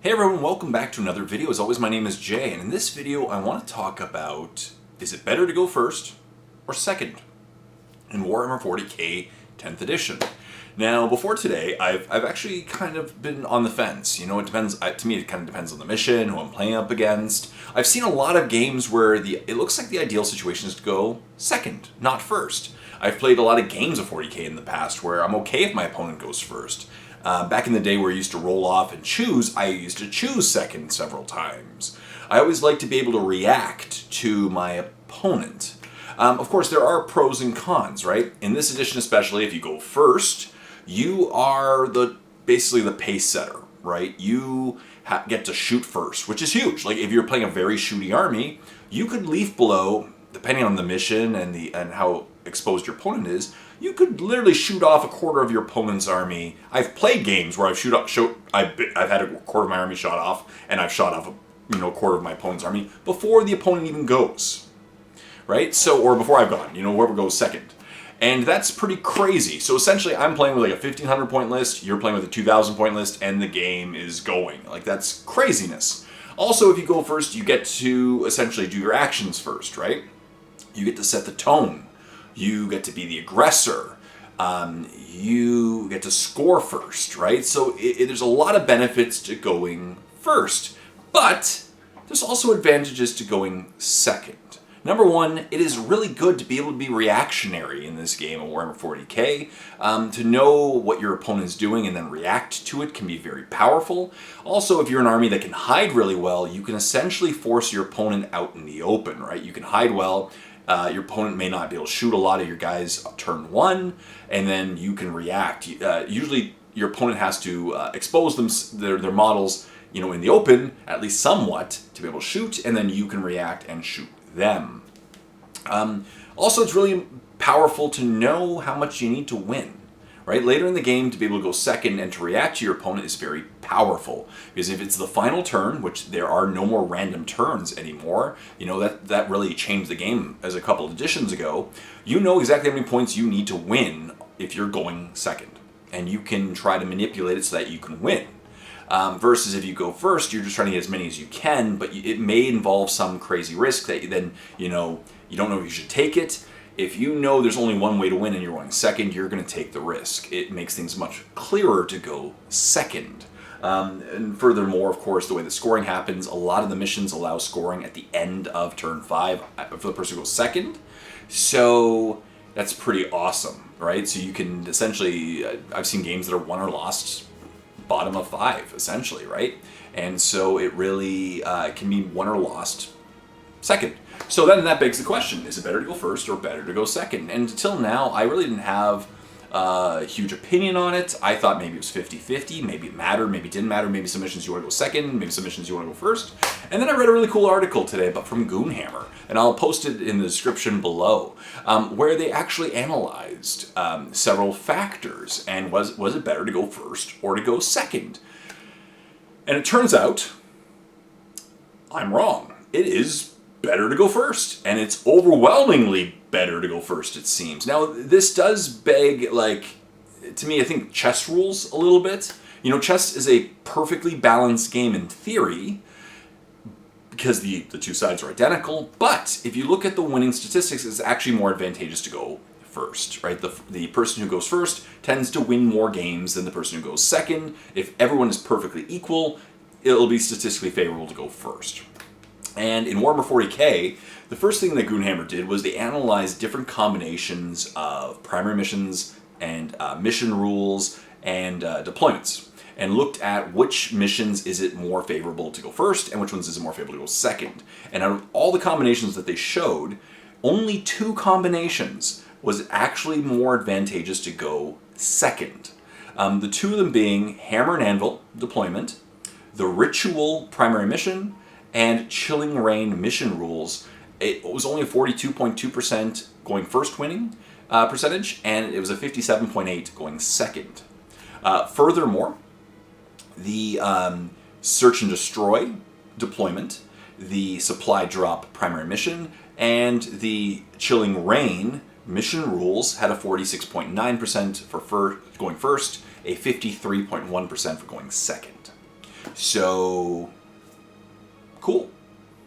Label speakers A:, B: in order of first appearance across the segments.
A: Hey everyone, welcome back to another video. As always, my name is Jay, and in this video I want to talk about, is it better to go first or second in Warhammer 40K 10th edition? Now, before today, I've actually kind of been on the fence. You know, it depends, to me it kind of depends on the mission, who I'm playing up against. I've seen a lot of games where it looks like the ideal situation is to go second, not first. I've played a lot of games of 40K in the past where I'm okay if my opponent goes first. Back in the day where I used to roll off and choose, I used to choose second several times. I always like to be able to react to my opponent. Of course, there are pros and cons, right? In this edition especially, if you go first, you are basically the pace setter, right? You get to shoot first, which is huge. Like if you're playing a very shooty army, you could leaf blow, depending on the mission and how exposed your opponent is, you could literally shoot off a quarter of your opponent's army. I've played games where I've had a quarter of my army shot off, and I've shot off a quarter of my opponent's army before the opponent even goes, right? So, or before I've gone, whoever goes second. And that's pretty crazy. So essentially, I'm playing with like a 1,500 point list, you're playing with a 2,000 point list, and the game is going. Like, that's craziness. Also, if you go first, you get to essentially do your actions first, right? You get to set the tone. You get to be the aggressor. You get to score first, right? So there's a lot of benefits to going first, but there's also advantages to going second. Number one, it is really good to be able to be reactionary in this game of Warhammer 40K. To know what your opponent is doing and then react to it can be very powerful. Also, if you're an army that can hide really well, you can essentially force your opponent out in the open, right? You can hide well. Your opponent may not be able to shoot a lot of your guys turn one, and then you can react. Usually, your opponent has to expose their models, in the open, at least somewhat, to be able to shoot, and then you can react and shoot them. Also, it's really powerful to know how much you need to win. Right? Later in the game, to be able to go second and to react to your opponent is very powerful. Because if it's the final turn, which there are no more random turns anymore, that really changed the game as a couple of editions ago, you know exactly how many points you need to win if you're going second. And you can try to manipulate it so that you can win. Versus if you go first, you're just trying to get as many as you can, but it may involve some crazy risk that then, you don't know if you should take it. If you know there's only one way to win and you're going second, you're going to take the risk. It makes things much clearer to go second. And furthermore, of course, the way the scoring happens, a lot of the missions allow scoring at the end of turn 5 for the person who goes second. So that's pretty awesome, right? So you can essentially, I've seen games that are won or lost bottom of 5, essentially, right? And so it really can be won or lost second. So then that begs the question, is it better to go first or better to go second? And until now, I really didn't have a huge opinion on it. I thought maybe it was 50-50, maybe it mattered, maybe it didn't matter, maybe some missions you want to go second, maybe some missions you want to go first. And then I read a really cool article today from Goonhammer, and I'll post it in the description below, where they actually analyzed several factors, and was it better to go first or to go second? And it turns out, I'm wrong. It is better to go first, and it's overwhelmingly better to go first, it seems. Now, this does beg, to me, I think chess rules a little bit. Chess is a perfectly balanced game in theory, because the two sides are identical, but if you look at the winning statistics, it's actually more advantageous to go first, right? The person who goes first tends to win more games than the person who goes second. If everyone is perfectly equal, it'll be statistically favorable to go first. And in Warhammer 40K, the first thing that Goonhammer did was they analyzed different combinations of primary missions and mission rules and deployments, and looked at which missions is it more favorable to go first and which ones is it more favorable to go second. And out of all the combinations that they showed, only 2 combinations was actually more advantageous to go second. The 2 of them being Hammer and Anvil deployment, the Ritual primary mission, and Chilling Rain mission rules. It was only a 42.2% going first winning percentage, and it was a 57.8% going second. Furthermore, the Search and Destroy deployment, the Supply Drop primary mission, and the Chilling Rain mission rules had a 46.9% for going first, a 53.1% for going second. So, cool,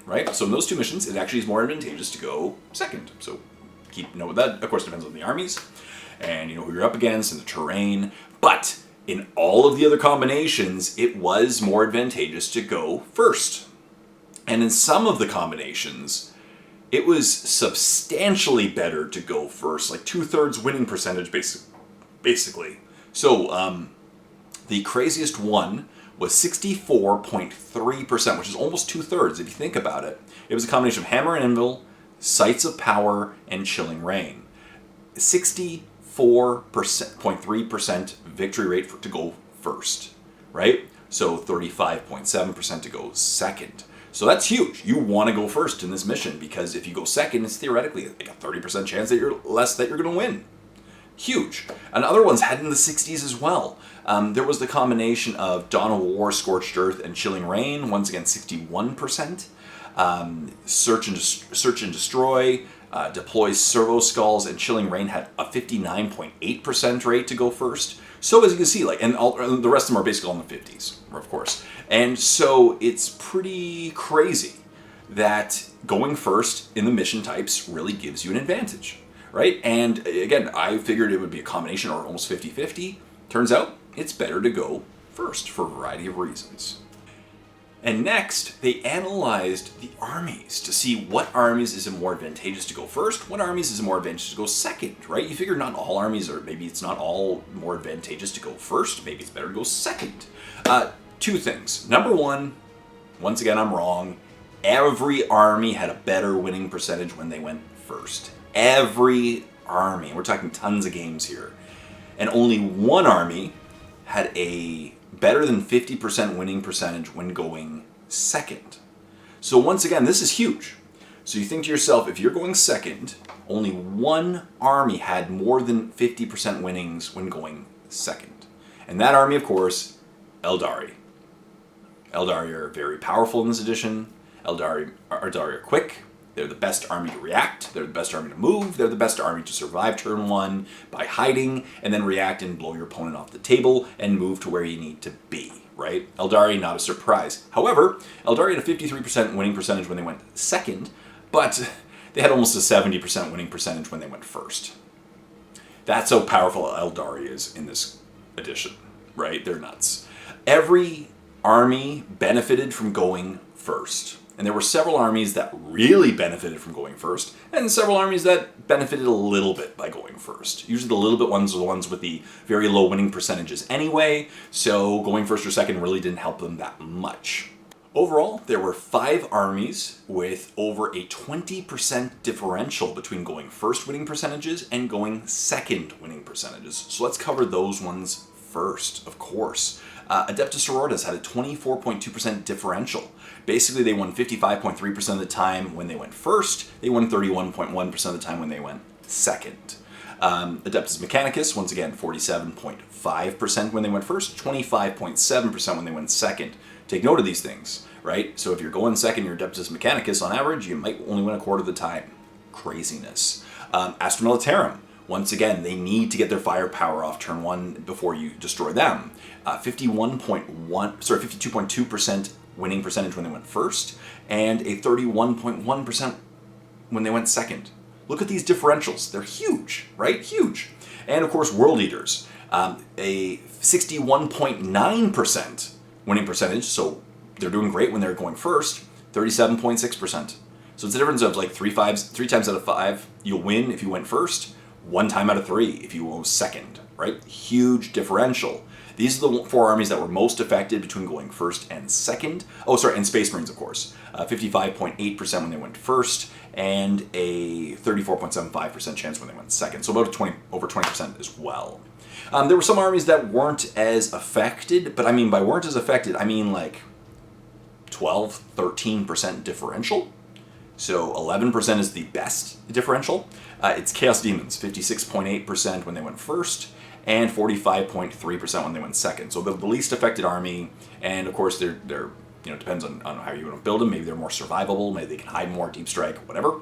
A: right? So in those two missions, it actually is more advantageous to go second. So keep note of that. Of course, it depends on the armies and you know who you're up against and the terrain. But in all of the other combinations, it was more advantageous to go first. And in some of the combinations, it was substantially better to go first, like 2/3 winning percentage, basically. So the craziest one was 64.3%, which is almost 2/3 if you think about it. It was a combination of Hammer and Anvil, Sights of Power, and Chilling Reign. 64.3% victory rate to go first, right? So 35.7% to go second. So that's huge. You want to go first in this mission because if you go second, it's theoretically like a 30% chance that you're going to win. Huge. And other ones had in the 60s as well. There was the combination of Dawn of War, Scorched Earth, and Chilling Reign. Once again, 61%. Search and Destroy, Deploy Servo Skulls, and Chilling Reign had a 59.8% rate to go first. So as you can see, like, and the rest of them are basically all in the 50s, of course. And so it's pretty crazy that going first in the mission types really gives you an advantage, right? And again, I figured it would be a combination or almost 50-50. Turns out it's better to go first for a variety of reasons. And next, they analyzed the armies to see what armies is it more advantageous to go first, what armies is it more advantageous to go second, right? You figure not all armies, or maybe it's not all more advantageous to go first, maybe it's better to go second. Two things. Number one, once again, I'm wrong. Every army had a better winning percentage when they went first. Every army, and we're talking tons of games here. And only one army had a better than 50% winning percentage when going second. So once again, this is huge. So you think to yourself, if you're going second, only one army had more than 50% winnings when going second. And that army, of course, Eldari. Eldari are very powerful in this edition. Eldari are quick. They're the best army to react. They're the best army to move. They're the best army to survive turn one by hiding and then react and blow your opponent off the table and move to where you need to be, right? Eldari, not a surprise. However, Eldari had a 53% winning percentage when they went second, but they had almost a 70% winning percentage when they went first. That's how powerful Eldari is in this edition, right? They're nuts. Every army benefited from going first. And there were several armies that really benefited from going first, and several armies that benefited a little bit by going first. Usually the little bit ones are the ones with the very low winning percentages anyway, so going first or second really didn't help them that much. Overall, there were 5 armies with over a 20% differential between going first winning percentages and going second winning percentages. So let's cover those ones first, of course. Adeptus Sororitas had a 24.2% differential. Basically, they won 55.3% of the time when they went first. They won 31.1% of the time when they went second. Adeptus Mechanicus, once again, 47.5% when they went first, 25.7% when they went second. Take note of these things, right? So if you're going second, you're Adeptus Mechanicus, on average, you might only win a quarter of the time. Craziness. Astra Militarum. Once again, they need to get their firepower off turn one before you destroy them. 52.2% winning percentage when they went first, and a 31.1% when they went second. Look at these differentials. They're huge, right? Huge. And of course, World Eaters. A 61.9% winning percentage, so they're doing great when they're going first, 37.6%. So it's a difference of like 3 times out of 5 you'll win if you went first, 1 time out of 3 if you go second, right? Huge differential. These are the 4 armies that were most affected between going first and second. Oh, sorry, and Space Marines, of course. 55.8% when they went first, and a 34.75% chance when they went second. So about over 20% as well. There were some armies that weren't as affected, but I mean by weren't as affected, I mean like 12, 13% differential. So 11% is the best differential. It's Chaos Demons, 56.8% when they went first, and 45.3% when they went second. So the least affected army, and of course they're depends on how you want to build them. Maybe they're more survivable, maybe they can hide more, deep strike, whatever.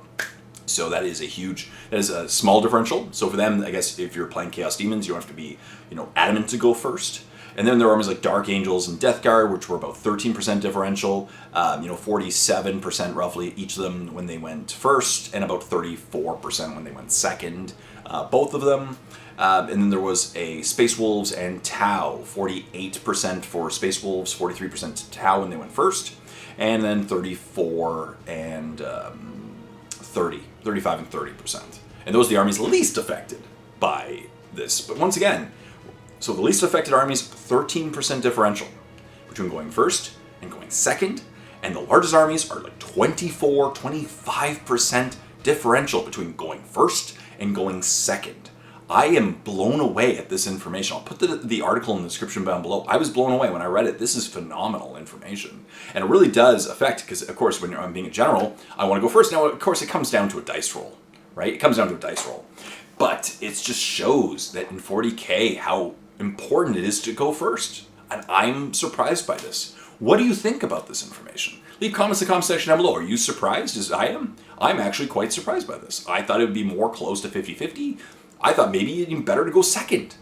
A: So that is a small differential. So for them, I guess if you're playing Chaos Demons, you don't have to be, adamant to go first. And then there were armies like Dark Angels and Death Guard, which were about 13% differential, 47% roughly each of them when they went first, and about 34% when they went second, both of them. And then there was a Space Wolves and Tau, 48% for Space Wolves, 43% Tau when they went first, and then 34 and 35 and 30%. And those are the armies least affected by this. But once again, so the least affected armies, 13% differential between going first and going second, and the largest armies are like 24, 25% differential between going first and going second. I am blown away at this information. I'll put the article in the description down below. I was blown away when I read it. This is phenomenal information. And it really does affect, because of course when I'm being a general, I want to go first. Now, of course, it comes down to a dice roll, right? It comes down to a dice roll. But it just shows that in 40K how important it is to go first. And I'm surprised by this. What do you think about this information? Leave comments in the comment section down below. Are you surprised as I am? I'm actually quite surprised by this. I thought it would be more close to 50-50. I thought maybe it'd be better to go second,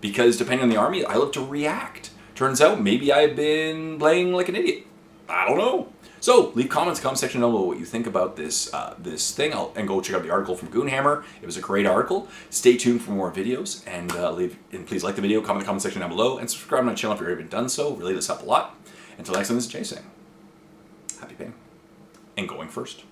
A: because depending on the army, I look to react. Turns out maybe I've been playing like an idiot. I don't know. So leave comments in the comment section down below what you think about this this thing, and go check out the article from Goonhammer. It was a great article. Stay tuned for more videos, and please like the video, comment in the comment section down below, and subscribe to my channel if you haven't done so. Really does help a lot. Until next time, this is Jay saying, happy paying and going first.